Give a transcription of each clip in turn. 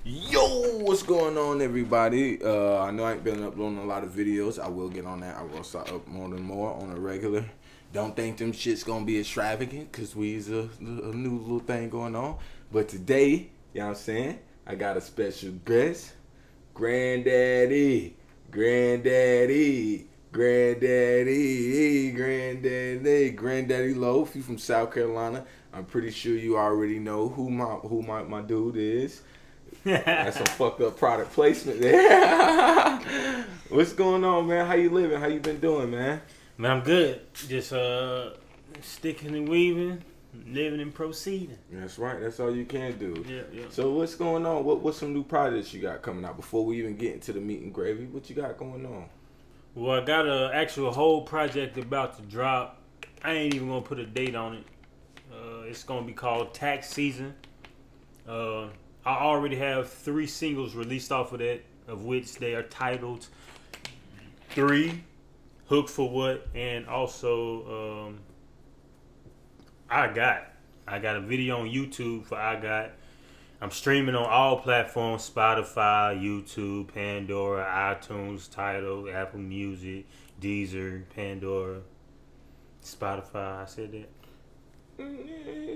Yo, what's going on, everybody? I know I ain't been uploading a lot of videos. I will get on that. I will start uploading more on a regular. Don't think them shit's gonna be extravagant, cause we's a new little thing going on. But today, you know what I'm saying? I got a special guest, Grandaddy, Granddaddy Lo. If you from South Carolina, I'm pretty sure you already know who my dude is. That's some fucked up product placement there. What's going on, man? How you living? How you been doing, man? Man, I'm good. Just sticking and weaving, living and proceeding. That's right. That's all you can do. Yeah. So what's going on? What's some new projects you got coming out before we even get into the meat and gravy? What you got going on? Well, I got a actual whole project about to drop. I ain't even gonna put a date on it. It's gonna be called Tax Season. I already have 3 singles released off of that, of which they are titled 3, Hook for What, and also I Got a video on YouTube for I Got. I'm streaming on all platforms: Spotify, YouTube, Pandora, iTunes, Tidal, Apple Music, Deezer, Pandora, Spotify. I said that.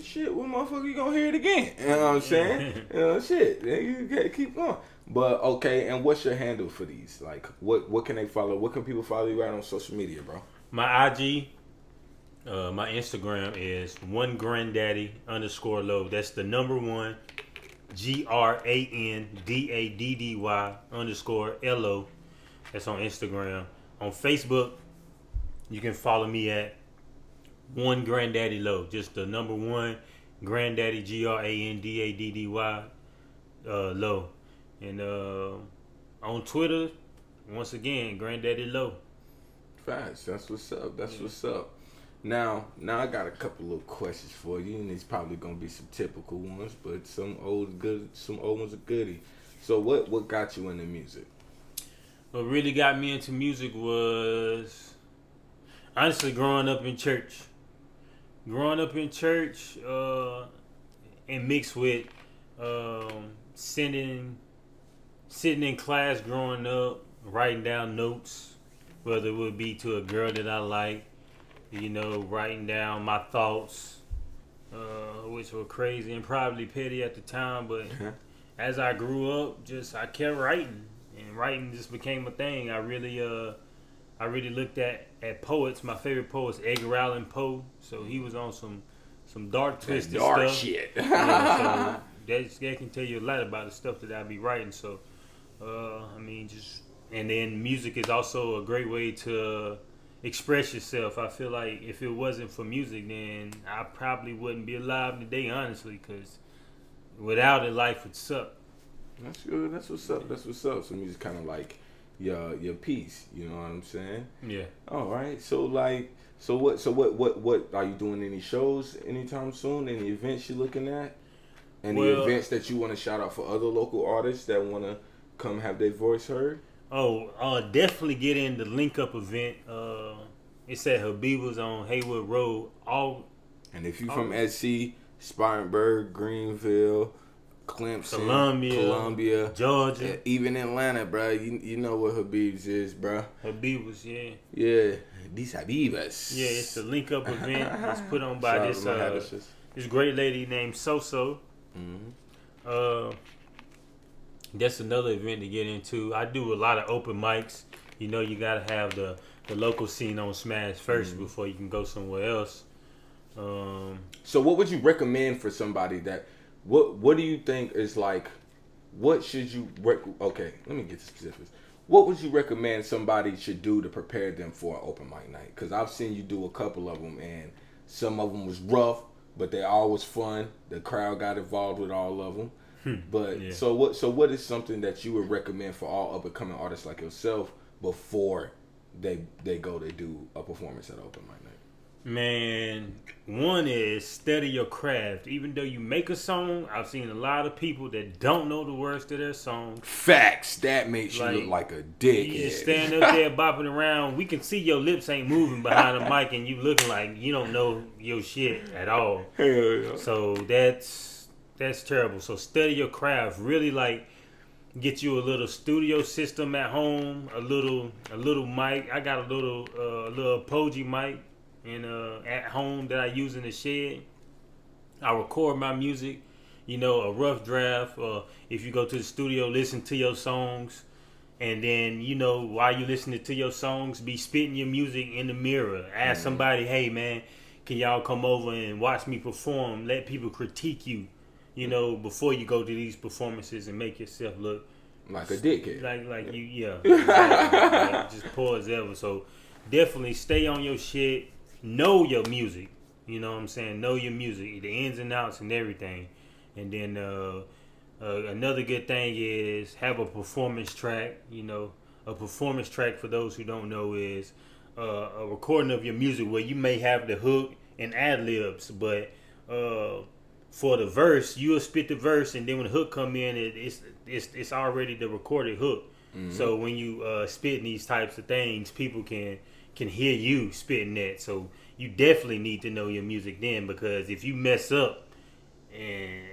Shit, what motherfucker you gonna hear it again? You know what I'm saying? Shit, you gotta keep going. But okay, and what's your handle for these? Like, what can they follow? What can people follow you at on social media, bro? My IG, my Instagram is @Grandaddy_Lo. That's the number 1 GRANDADDY_LO. That's on Instagram. On Facebook, you can follow me at Grandaddy Lo. Just the number 1 Grandaddy GRANDADDY Lo. And on Twitter, once again, Grandaddy Lo. Facts. That's what's up. What's up. Now I got a couple little questions for you, and it's probably gonna be some typical ones, but some old ones are goodie. So what got you into music? What really got me into music was honestly growing up in church. And mixed with sitting in class growing up, writing down notes, whether it would be to a girl that I like, writing down my thoughts, which were crazy and probably petty at the time, but as I grew up, I kept writing, and writing just became a thing. I really looked at poets. My favorite poet is Edgar Allan Poe. So he was on some dark, twisted dark stuff. Shit. So that can tell you a lot about the stuff that I be writing. So, and then music is also a great way to express yourself. I feel like if it wasn't for music, then I probably wouldn't be alive today, honestly, because without it, life would suck. That's good. That's what's up. So music kind of like your piece. You know what I'm saying? Yeah. All right. So what are you doing? Any shows anytime soon? Any events you looking at? Any events that you want to shout out for other local artists that want to come have their voice heard? Oh, definitely get in the link up event. It's at Habiba's on Haywood Road. And if you from SC, Spartanburg, Greenville, Clemson, Columbia, Georgia, even Atlanta, bro. You know what Habib's is, bro. Habib's, yeah. Yeah, these Habibas. Yeah, it's the link up event. It's put on by this great lady named Soso. Mm-hmm. That's another event to get into. I do a lot of open mics. You gotta have the local scene on Smash first before you can go somewhere else. So what would you recommend for somebody that? What do you think is like? What should you? Okay, let me get to specifics. What would you recommend somebody should do to prepare them for an open mic night? Because I've seen you do a couple of them, and some of them was rough, but they all was fun. The crowd got involved with all of them. But yeah. So what is something that you would recommend for all up and coming artists like yourself before they go to do a performance at open mic night? Man, one is study your craft. Even though you make a song, I've seen a lot of people that don't know the words to their song. Facts. That makes you look like a dickhead. You just stand up there bopping around. We can see your lips ain't moving behind the mic, and you looking like you don't know your shit at all. Hell yeah. So that's terrible. So study your craft. Really get you a little studio system at home, a little mic. I got a little Poji mic and at home that I use in the shed. I record my music, a rough draft. If you go to the studio, listen to your songs, and then while you listening to your songs, be spitting your music in the mirror. Ask somebody, hey man, can y'all come over and watch me perform? Let people critique you, before you go to these performances and make yourself look like a dickhead. Like you, yeah. Exactly. Like, just poor as ever. So definitely stay on your shit. Know your music. You know what I'm saying? Know your music, the ins and outs and everything. And then another good thing is have a performance track. A performance track, for those who don't know, is a recording of your music where you may have the hook and ad libs, but for the verse, you'll spit the verse, and then when the hook come in, it's already the recorded hook. Mm-hmm. So when you spit these types of things, people can hear you spitting that. So you definitely need to know your music then, because if you mess up, and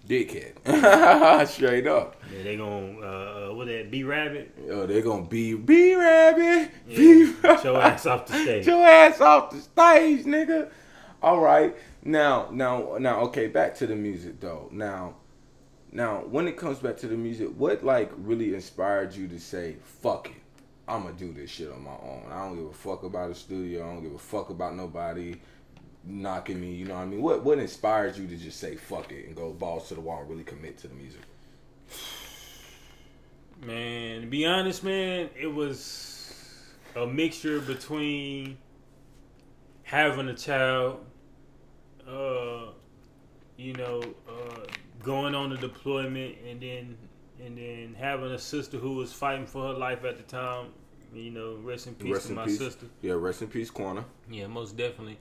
dickhead, straight up. Yeah, they gonna what that B Rabbit? Yo, they gonna be Rabbit. Yeah, get your ass off the stage. Get your ass off the stage, nigga. All right, now, okay, back to the music though. Now, when it comes back to the music, what like really inspired you to say, "Fuck it, I'm gonna do this shit on my own. I don't give a fuck about a studio. I don't give a fuck about nobody knocking me." You know what I mean? What inspired you to just say fuck it and go balls to the wall and really commit to the music? Man, to be honest, man, it was a mixture between having a child, going on a deployment, and then having a sister who was fighting for her life at the time. Rest in peace to my sister. Yeah, rest in peace, Corner. Yeah, most definitely.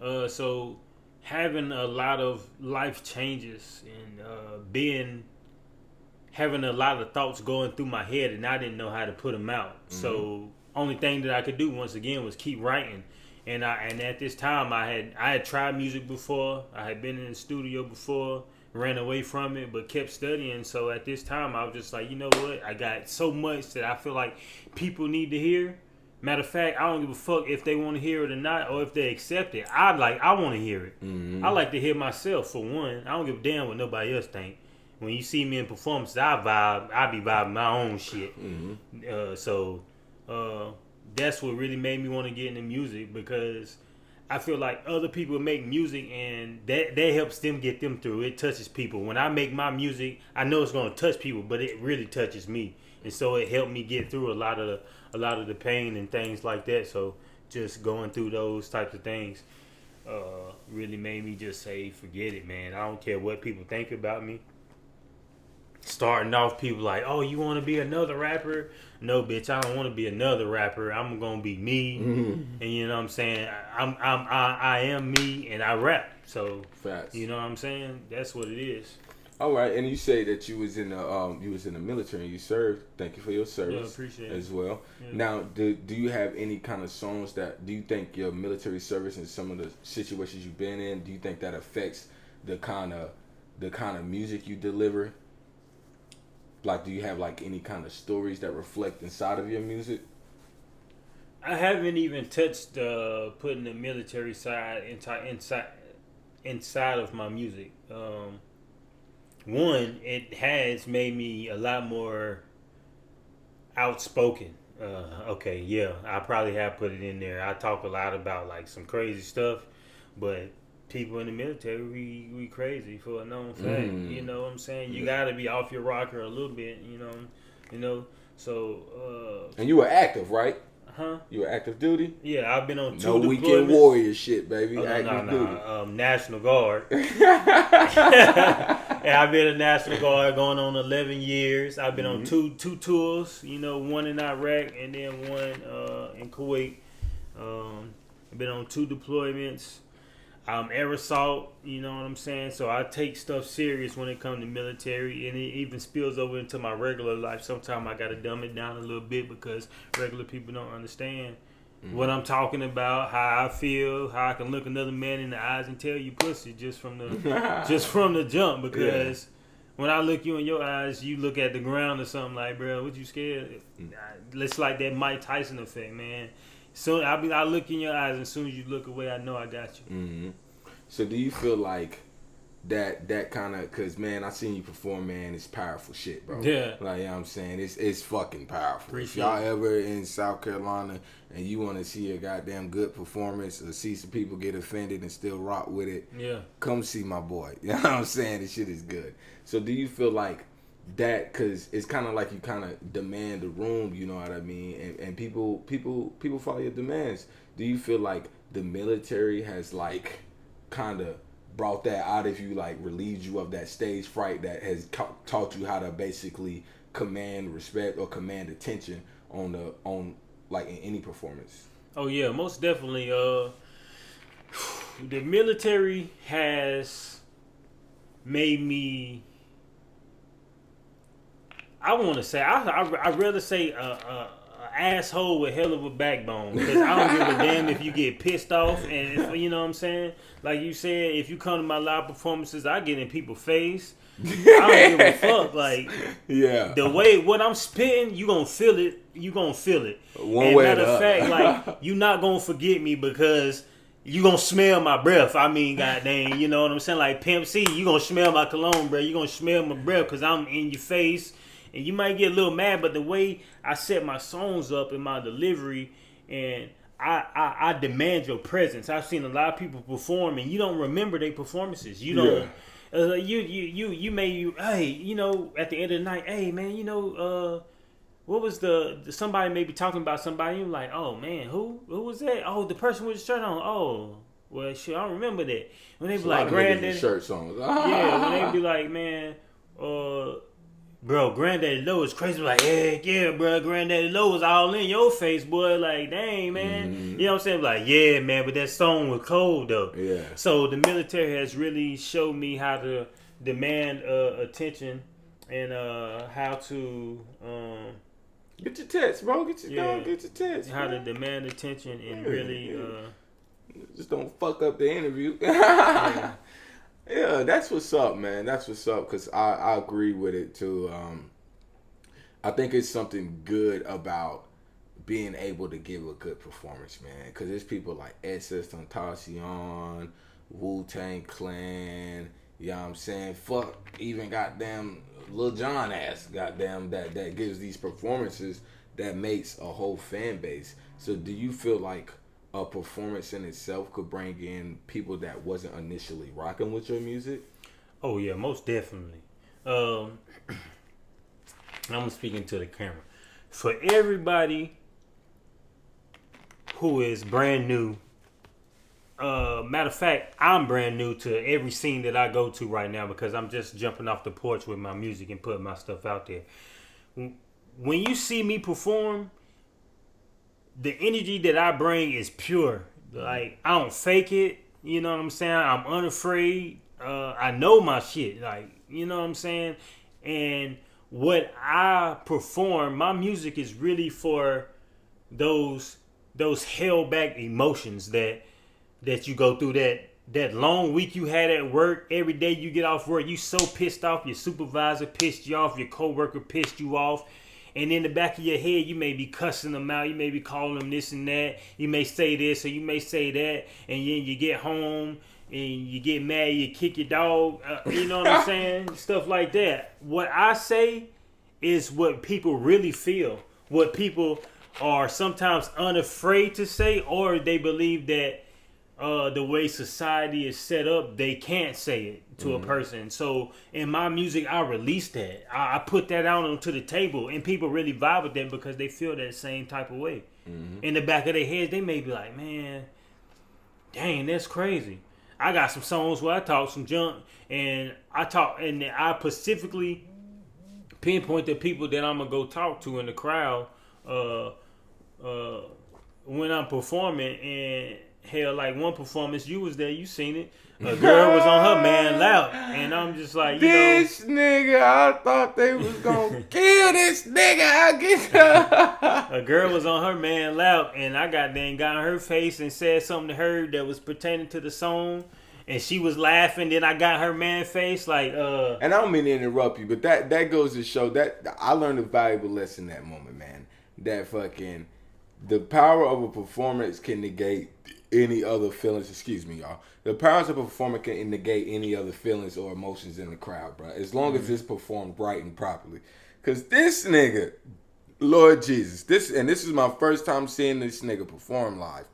So having a lot of life changes and having a lot of thoughts going through my head, and I didn't know how to put them out. Mm-hmm. So only thing that I could do once again was keep writing. And at this time I had tried music before. I had been in the studio before, ran away from it, but kept studying. So at this time I was just like, you know what? I got so much that I feel like people need to hear. Matter of fact, I don't give a fuck if they want to hear it or not, or if they accept it. I want to hear it. Mm-hmm. I like to hear myself, for one. I don't give a damn what nobody else think. When you see me in performance, I be vibing my own shit. Mm-hmm. So that's what really made me want to get into music, because I feel like other people make music and that helps them get them through. It touches people. When I make my music, I know it's going to touch people, but it really touches me. And so it helped me get through a lot of the pain and things like that. So just going through those types of things really made me just say, forget it, man. I don't care what people think about me. Starting off, people like, oh, you want to be another rapper? No, bitch, I don't want to be another rapper. I'm gonna be me, mm-hmm. And you know what I'm saying. I am me, and I rap. So, facts. You know what I'm saying. That's what it is. All right, and you say that you was in the military and you served. Thank you for your service. Yeah, appreciate it as well. Yeah. Now, do you have any kind of songs that do you think your military service and some of the situations you've been in? Do you think that affects the kind of music you deliver? Like, do you have like any kind of stories that reflect inside of your music? I haven't even touched putting the military side inside of my music. One, it has made me a lot more outspoken. Okay, yeah, I probably have put it in there. I talk a lot about like some crazy stuff, but people in the military, we crazy for a known fact. You know what I'm saying? You gotta be off your rocker a little bit, you know. So and you were active, right? Huh? You were active duty? Yeah, I've been on 2 No deployments. weekend warrior shit, baby. Duty. National Guard. Yeah, I've been a National Guard going on 11 years. I've been on two tours, one in Iraq and then one in Kuwait. I've been on 2 deployments. I'm air assault, you know what I'm saying? So I take stuff serious when it comes to military, and it even spills over into my regular life. Sometimes I got to dumb it down a little bit because regular people don't understand what I'm talking about, how I feel, how I can look another man in the eyes and tell you pussy just from the jump, because when I look you in your eyes, you look at the ground or something like, bro, what you scared? It's like that Mike Tyson effect, man. So I look in your eyes, and as soon as you look away, I know I got you. Mm-hmm. So do you feel like that kind of, because man, I seen you perform, man, it's powerful shit, bro. Yeah. Like, you know what I'm saying, it's fucking powerful. Appreciate If y'all ever in South Carolina and you want to see a goddamn good performance or see some people get offended and still rock with it, Yeah. come see my boy. You know what I'm saying? This shit is good. So do you feel like that, because it's kind of like you kind of demand the room, you know what I mean, and people follow your demands. Do you feel like the military has like kind of brought that out of you, like relieved you of that stage fright that has taught you how to basically command respect or command attention on like in any performance? Oh yeah, most definitely. The military has made me. I want to say I'd rather say a asshole with hell of a backbone, because I don't give a damn if you get pissed off, and if, you know what I'm saying. Like you said, if you come to my live performances, I get in people's face. I don't give a fuck. Like, yeah, the way what I'm spitting, you gonna feel it. You gonna feel it. One and way matter or of the fact, other. like, you not gonna forget me because you gonna smell my breath. I mean, goddamn, you know what I'm saying? Like Pimp C, you gonna smell my cologne, bro. You gonna smell my breath because I'm in your face. And you might get a little mad, but the way I set my songs up in my delivery, and I demand your presence. I've seen a lot of people perform, and you don't remember their performances. You don't. Yeah. You may hey, you know, at the end of the night, hey man, you know, what was somebody may be talking about somebody, you're like, oh man, who was that? Oh, the person with the shirt on. Oh, well shit, I don't remember that. When they be like, Grandaddy shirt songs. Yeah, when they be like, man, bro, Granddaddy Lo is crazy. Like, yeah, bro, Granddaddy Lo was all in your face, boy. Like, dang, man. Mm-hmm. You know what I'm saying? Like, yeah, man, but that song was cold, though. Yeah. So the military has really showed me how to demand attention and how to... get your tits, bro. Get your tits. How to demand attention and really... just don't fuck up the interview. Yeah. Yeah, that's what's up, man. That's what's up, because I agree with it, too. I think it's something good about being able to give a good performance, man. Because there's people like SS Tentacion, Wu-Tang Clan, you know what I'm saying? Fuck, even goddamn Lil Jon ass, goddamn, that gives these performances that makes a whole fan base. So do you feel like a performance in itself could bring in people that wasn't initially rocking with your music? Oh yeah, most definitely. I'm speaking to the camera. For everybody who is brand new, matter of fact, I'm brand new to every scene that I go to right now, because I'm just jumping off the porch with my music and putting my stuff out there. When you see me perform, the energy that I bring is pure. Like, I don't fake it. You know what I'm saying? I'm unafraid. I know my shit. Like, you know what I'm saying? And what I perform, my music is really for those held back emotions that you go through, that long week you had at work. Every day you get off work, you so pissed off. Your supervisor pissed you off. Your coworker pissed you off. And in the back of your head, you may be cussing them out. You may be calling them this and that. You may say this or you may say that. And then you get home and you get mad. You kick your dog. You know what I'm saying? Stuff like that. What I say is what people really feel. What people are sometimes unafraid to say, or they believe that the way society is set up, they can't say it to a person. So in my music, I release that. I put that out onto the table, and people really vibe with that because they feel that same type of way. In the back of their heads, they may be like, man, dang, that's crazy. I got some songs where I talk some junk, and I specifically pinpoint the people that I'm gonna go talk to in the crowd when I'm performing. And hell, like one performance, you was there, you seen it. A girl was on her man loud, and I'm just like, this nigga, I thought they was gonna kill this nigga. I get a girl was on her man loud, and I got in her face and said something to her that was pertaining to the song, and she was laughing. Then I got her man face like. And I don't mean to interrupt you, but that goes to show that I learned a valuable lesson in that moment, man. That fucking the power of a performance can negate any other feelings. Excuse me, y'all. The powers of a performer can negate any other feelings or emotions in the crowd, bro. As long as it's performed right and properly. Cause this nigga, Lord Jesus, this is my first time seeing this nigga perform live.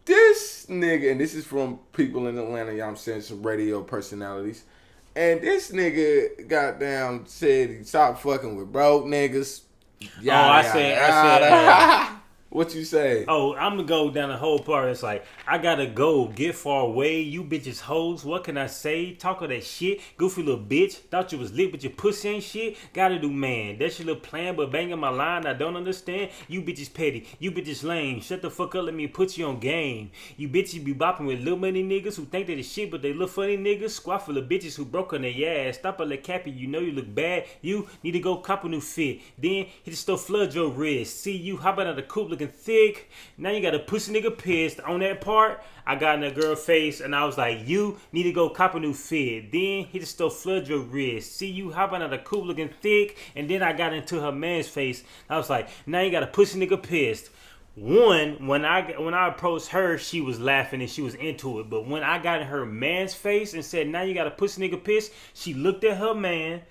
This nigga, and this is from people in Atlanta, y'all, I'm saying some radio personalities. And this nigga goddamn said he stopped fucking with broke niggas. I said. What you say? Oh, I'm gonna go down the whole part. It's like, I gotta go, get far away. You bitches hoes, what can I say? Talk all that shit, goofy little bitch. Thought you was lit, but your pussy ain't shit. Gotta do, man. That's your little plan, but banging my line, I don't understand. You bitches petty, you bitches lame. Shut the fuck up, let me put you on game. You bitches be bopping with little money niggas who think they the shit, but they look funny niggas. Squad full of bitches who broke on their ass. Stop all that capping, you know you look bad. You need to go cop a new fit. Then hit the store, flood your wrist. See you hopping out the coupe looking thick. Now you got a pussy nigga pissed. On that part, I got in that girl face and I was like, you need to go cop a new fit. Then hit the store, flood your wrist. See you hopping out the coupe looking thick. And then I got into her man's face. I was like, now you got a pussy nigga pissed. One, when I approached her, she was laughing and she was into it. But when I got in her man's face and said, now you got a pussy nigga pissed, she looked at her man.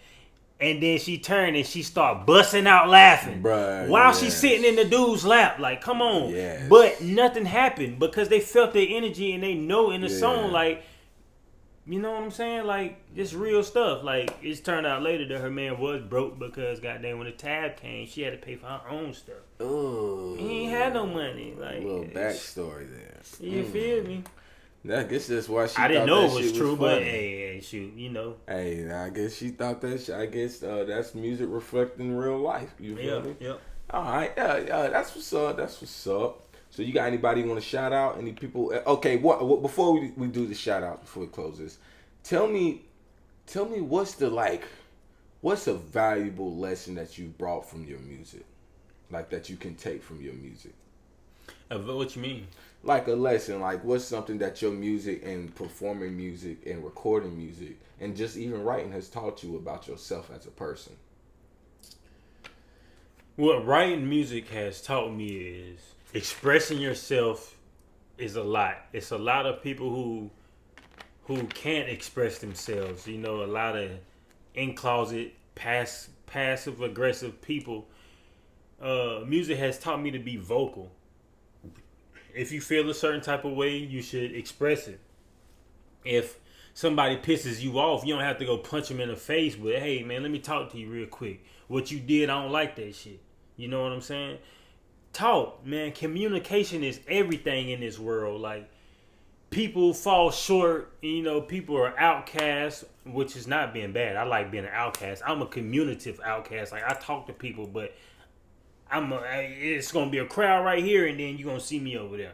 And then she turned and she started busting out laughing. Bruh, while she's sitting in the dude's lap. Like, come on. Yes. But nothing happened because they felt their energy and they know in the song, like, you know what I'm saying? Like, it's real stuff. Like, it's turned out later that her man was broke because, goddamn, when the tab came, she had to pay for her own stuff. Oh. He ain't had no money. Like, a little backstory there. You feel me? I guess that's why she. I didn't know it was true, but funny. hey, shoot, you know. Hey, I guess she thought that. I guess that's music reflecting real life. You feel me? Yep. All right, yeah, that's what's up. That's what's up. So you got anybody you want to shout out? Any people? Okay, what before we do the shout out before we close this, tell me what's a valuable lesson that you brought from your music, like that you can take from your music. What you mean? Like a lesson, like what's something that your music and performing music and recording music and just even writing has taught you about yourself as a person? What writing music has taught me is expressing yourself is a lot. It's a lot of people who can't express themselves. You know, a lot of in-closet, passive aggressive people. Music has taught me to be vocal. If you feel a certain type of way, you should express it. If somebody pisses you off, you don't have to go punch them in the face. But hey, man, let me talk to you real quick. What you did, I don't like that shit. You know what I'm saying? Talk, man. Communication is everything in this world. Like, people fall short. You know, people are outcasts, which is not being bad. I like being an outcast. I'm a communicative outcast. Like, I talk to people, but it's gonna be a crowd right here, and then you're gonna see me over there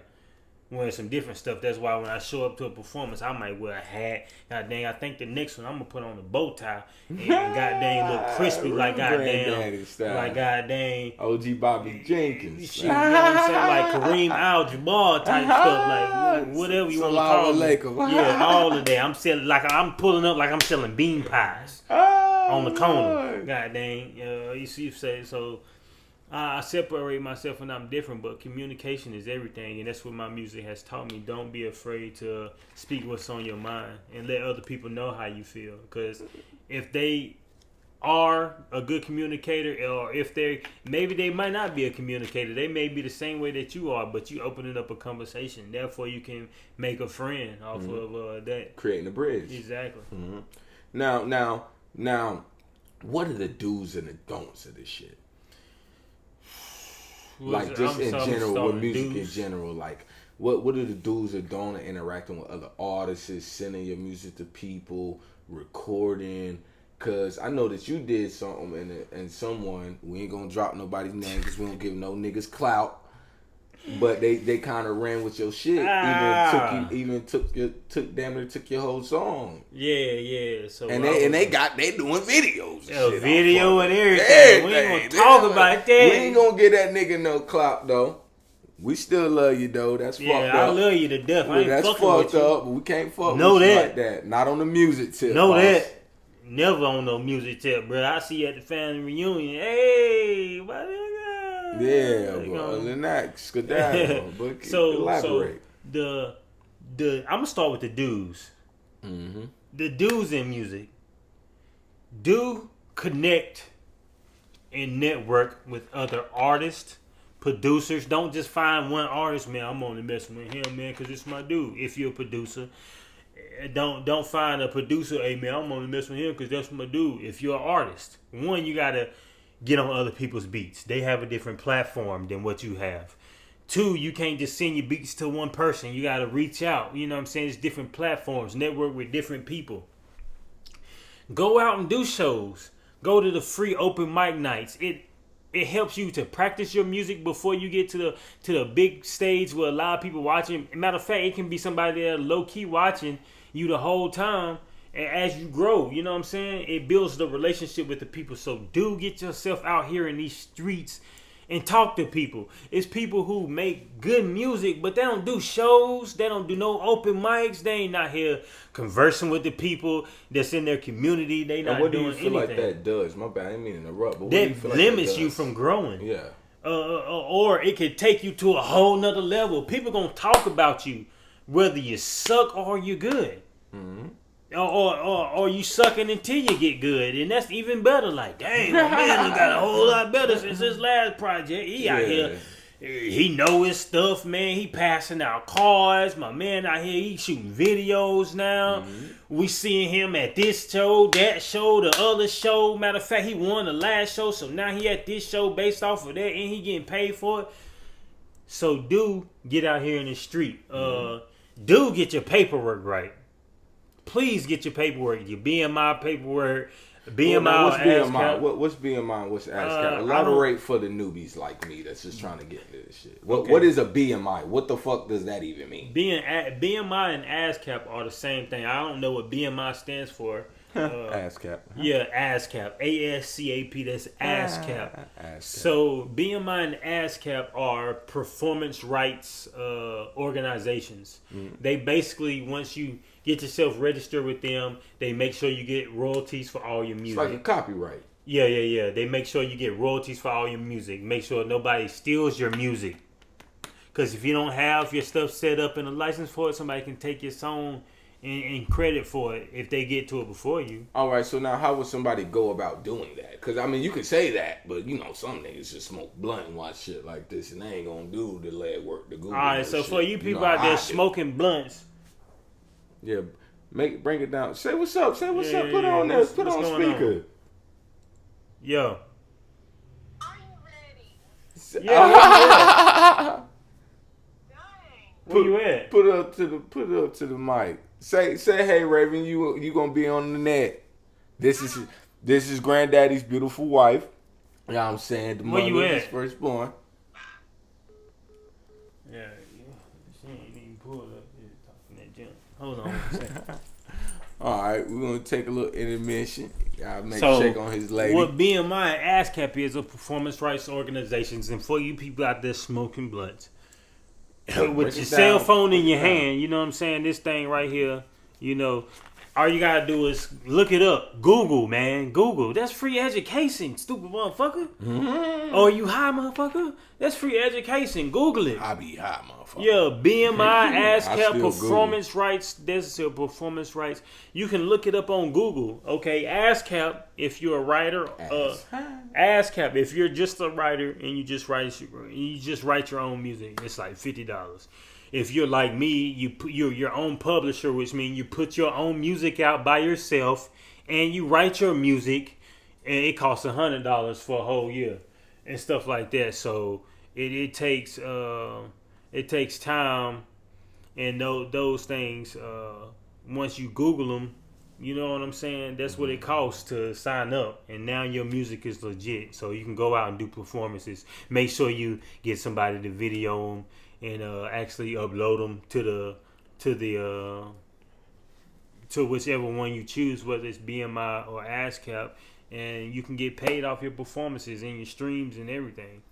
wearing some different stuff. That's why when I show up to a performance, I might wear a hat. God dang, I think the next one I'm gonna put on a bow tie and god dang look crispy like goddamn, like god dang OG Bobby Jenkins. Shit, you know what I'm saying? Like Kareem Al-Jabbar type stuff, like whatever you want to call it. Yeah, all of that. I'm selling like I'm pulling up like I'm selling bean pies on the corner. God dang, you see, so. I separate myself and I'm different, but communication is everything, and that's what my music has taught me. Don't be afraid to speak what's on your mind and let other people know how you feel. Because if they are a good communicator, or if maybe they might not be a communicator, they may be the same way that you are, but you opening up a conversation. Therefore, you can make a friend off of that. Creating a bridge. Exactly. Mm-hmm. Now, what are the do's and the don'ts of this shit? Like just in general, with music in general, like what are the do's or don'ts of interacting with other artists, sending your music to people, recording? Cause I know that you did something and someone, we ain't gonna drop nobody's name because we don't give no niggas clout, but they kind of ran with your shit, took your whole song. Yeah. So and they doing videos, and everything. We ain't gonna talk about that. We ain't gonna get that nigga no clout though. We still love you though. That's fucked Yeah, I up. love you to death. I ain't That's fucking fucked with you. up. But we can't fuck Know with you that. like that. Not on the music tip. Know boss. that. Never on no music tip, bro. I see you at the family reunion. Hey, my nigga. Yeah, Like, but other than that, skedaddle. But elaborate. The I'm gonna start with the dudes. Mm-hmm. The dudes in music do connect and network with other artists, producers. Don't just find one artist, man. I'm only messing with him, man, because it's my dude. If you're a producer, don't find a producer. Hey, man, I'm only messing with him because that's my dude. If you're an artist, one, you gotta get on other people's beats. They have a different platform than what you have. Two, you can't just send your beats to one person. You gotta reach out. You know what I'm saying? It's different platforms. Network with different people. Go out and do shows. Go to the free open mic nights. It helps you to practice your music before you get to the big stage where a lot of people watching. Matter of fact, it can be somebody there low key watching you the whole time. And as you grow, you know what I'm saying? It builds the relationship with the people. So do get yourself out here in these streets and talk to people. It's people who make good music, but they don't do shows. They don't do no open mics. They ain't not here conversing with the people that's in their community. They not what do doing you feel anything. like that does? My bad, I didn't mean to interrupt. But what That do you feel limits like that you does? from growing. Yeah. Or it could take you to a whole nother level. People gonna talk about you, whether you suck or you good. Mm-hmm. Or you sucking until you get good, and that's even better. Like, dang, my man done got a whole lot better since his last project. He out here, he know his stuff, man. He passing out cards. My man out here, he shooting videos now. Mm-hmm. We seeing him at this show, that show, the other show. Matter of fact, he won the last show, so now he at this show based off of that, and he getting paid for it. So do get out here in the street. Do get your paperwork right. Please get your paperwork, your BMI paperwork, BMI. What's BMI? What's BMI? What's ASCAP? Elaborate for the newbies like me that's just trying to get into this shit. What is a BMI? What the fuck does that even mean? BMI and ASCAP are the same thing. I don't know what BMI stands for. ASCAP. Yeah, ASCAP. ASCAP. That's ASCAP. So BMI and ASCAP are performance rights organizations. They basically, once you get yourself registered with them, they make sure you get royalties for all your music. It's like a copyright. Yeah. They make sure you get royalties for all your music. Make sure nobody steals your music. Because if you don't have your stuff set up and a license for it, somebody can take your song and credit for it if they get to it before you. All right, so now how would somebody go about doing that? Because, I mean, you can say that, but, you know, some niggas just smoke blunt and watch shit like this, and they ain't going to do the leg work, the Google. All right, so shit. for you people out there smoking blunts. Yeah, bring it down. Say what's up. Say what's up. Put yeah. on there. Put on speaker. On? Yo. Are you ready? Yeah. Where you at? Put it up to the mic. Say hey Raven, you gonna be on the net. This is Granddaddy's beautiful wife. You know what I'm saying? The Where mother you of his at? firstborn. Yeah, she ain't even pulled up here talking that junk. Hold on a second. All right, we're gonna take a little intermission. Y'all make So, shake on his lady. What BMI and ASCAP is performance rights organizations, and for you people out there smoking blunts, with your cell phone in your hand, you know what I'm saying? This thing right here, you know, all you gotta do is look it up. Google, man. Google. That's free education, stupid motherfucker. Mm-hmm. Oh, you high, motherfucker? That's free education. Google it. I be high, motherfucker. Yeah, BMI, ASCAP, still performance rights. There's a performance rights. You can look it up on Google. Okay, ASCAP if you're a writer. ASCAP if you're just a writer and you just write your own music. It's like $50. If you're like me, you're your own publisher, which means you put your own music out by yourself and you write your music, and it costs $100 for a whole year and stuff like that. So it takes time, and those things. Once you Google them, you know what I'm saying. That's what it costs to sign up, and now your music is legit. So you can go out and do performances. Make sure you get somebody to video them and actually upload them to whichever one you choose, whether it's BMI or ASCAP, and you can get paid off your performances and your streams and everything.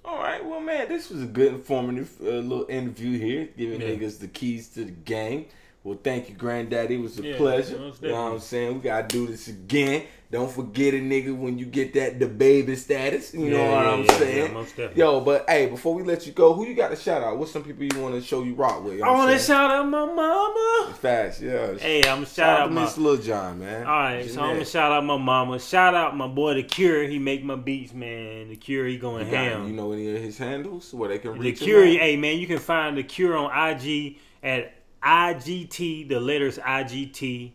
All right, well, man, this was a good informative little interview here, giving niggas the keys to the game. Well, thank you, Granddaddy. It was a pleasure. You know what I'm saying? We got to do this again. Don't forget it, nigga, when you get the baby status. You know what I'm saying? Most definitely. Yo, but, hey, before we let you go, who you got to shout out? What's some people you want to show you rock with? I want to shout out my mama. Fast, yeah. Hey, I'm going to shout out Miss Lil John, man. All right, so I'm going to shout out my mama. Shout out my boy, The Cure. He make my beats, man. The Cure, he going ham. You know any of his handles where they can reach The Cure, him? hey, man, you can find The Cure on IG at IGT, the letters IGT,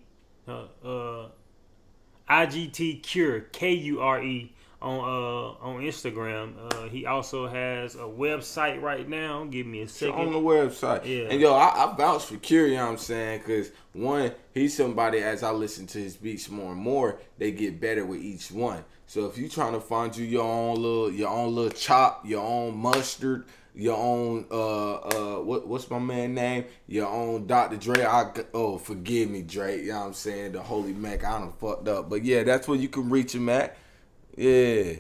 IGT Cure, Kure on Instagram. He also has a website right now. Give me a second. On the website. Yeah. And yo, I vouch for Cure, you know what I'm saying? Because one, he's somebody, as I listen to his beats more and more, they get better with each one. So if you trying to find you your own little chop, your own mustard, your own what's my man name? Your own Dr. Dre. Forgive me, Dre. You know what I'm saying? The Holy Mac. I done fucked up. But yeah, that's where you can reach him at. Yeah.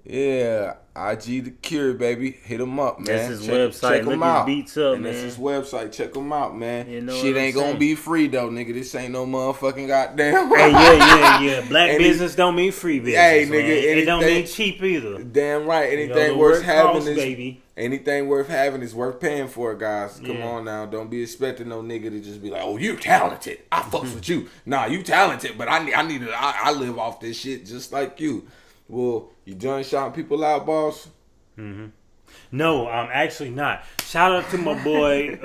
IG The Cure, baby. Hit him up, man. That's his website. Check him Look out. his beats up, and man. that's his website. Check him out, man. You know Shit what ain't I'm gonna saying? be free though, nigga. This ain't no motherfucking goddamn. Hey, yeah. Black And business don't mean free business. Hey, nigga, man. It don't anything- mean cheap either. Damn right. Anything the worth work having costs, is baby. anything worth having is worth paying for, guys. Come Yeah. on now. Don't be expecting no nigga to just be like, oh, you talented. I fucks with you. Nah, you talented, but I live off this shit just like you. Well, you done shouting people out, boss? No, I'm actually not. Shout out to my boy,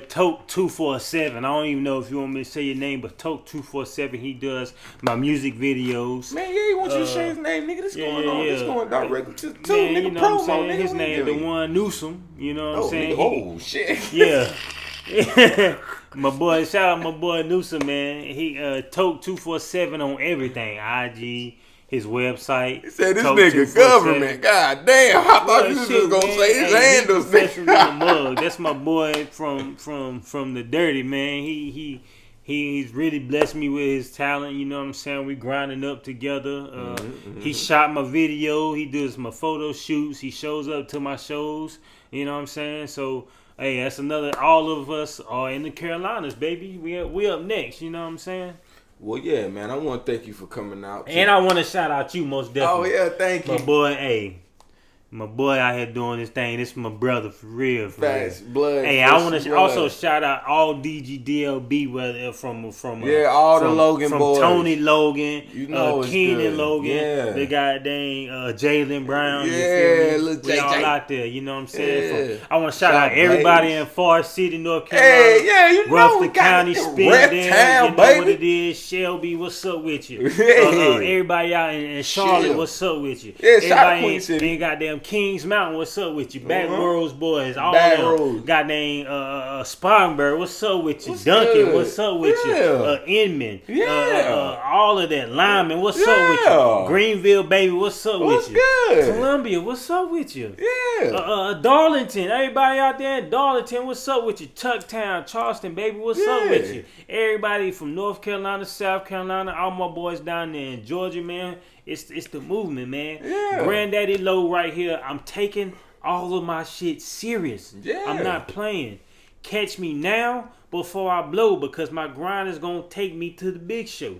Tote 247. I don't even know if you want me to say your name, but Tote 247. He does my music videos. Man, yeah, he wants you to share his name, nigga. This going on. This going directly to Man, nigga you know what I'm promo, saying? nigga. His What name, you the doing? one Newsome. You know what I'm saying? Nigga, shit. Yeah. My boy, shout out my boy Newsome, man. He Tote 247 on everything. IG, his website. He said this Tote nigga 247. government. God damn. I thought you was just gonna say his handles. He's professional in the mug. That's my boy from the dirty, man. He's really blessed me with his talent. You know what I'm saying? We grinding up together. He shot my video. He does my photo shoots. He shows up to my shows. You know what I'm saying? So, hey, that's another. All of us are in the Carolinas, baby. We up next. You know what I'm saying? Well, yeah, man. I want to thank you for coming out. And I want to shout out you most definitely. Oh yeah, thank you. My boy, hey. My boy out here doing this thing. This is my brother for real. Facts, blood. Hey, I want to also shout out all DGDLB, whether from all the Logan from boys. Tony Logan, You know it's Keenan good. Logan, Yeah. the goddamn Jalen Brown. You Yeah, feel me? little We all JJ. out there. You know what I'm saying? Yeah. I want to shout out Shout everybody Blaze. in Forest City, North Carolina. Hey, yeah, you know we Rutherford got County, it. Spin Rep there, town, you know baby. what it is. Shelby, what's up with you? Yeah. Everybody out in Charlotte, Chill. what's up with you? Yeah, shout out Everybody Queen City. in goddamn Kings Mountain, what's up with you? Back Roads boys, all Back them. Roads. Goddamn Spartanburg, what's up with you? What's Duncan, good? what's up with Yeah. you? Inman, Yeah. all of that. Lyman, what's up with Yeah. you? Greenville, baby, what's up What's with you? good? Columbia, what's up with you? Yeah. Darlington, everybody out there in Darlington, what's up with you? Tucktown, Charleston, baby, what's up with Yeah. you? Everybody from North Carolina, South Carolina, all my boys down there in Georgia, man. It's the movement, man. Yeah. Granddaddy Lo right here. I'm taking all of my shit serious. Yeah. I'm not playing. Catch me now before I blow, because my grind is gonna take me to the big show.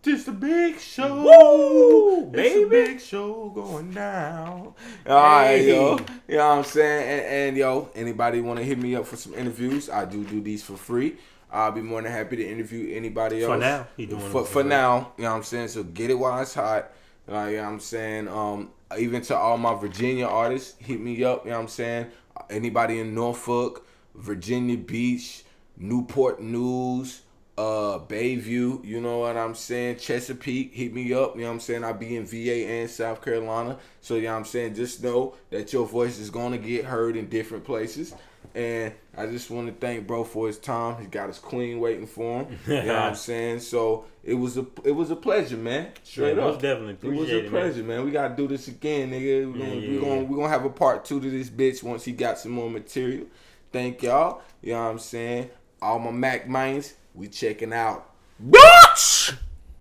Just a big show. Woo, It's a baby. big show going down. All right, yo. You know what I'm saying? And yo, anybody want to hit me up for some interviews? I do these for free. I'll be more than happy to interview anybody else. For now, he doing it for for free. now. You know what I'm saying? So get it while it's hot. Like, you know what I'm saying? Even to all my Virginia artists, hit me up. You know what I'm saying? Anybody in Norfolk, Virginia Beach, Newport News, Bayview, you know what I'm saying? Chesapeake, hit me up. You know what I'm saying? I'll be in VA and South Carolina. So, you know what I'm saying? Just know that your voice is going to get heard in different places. And I just want to thank bro for his time. He's got his queen waiting for him. You know what I'm saying? So it was a pleasure, man. Straight Yeah, up. most definitely. It was Appreciate a it, man. pleasure, man. We gotta do this again, nigga. We're gonna have a part 2 to this bitch once he got some more material. Thank y'all. You know what I'm saying? All my Mac minds, we checking out. Bitch!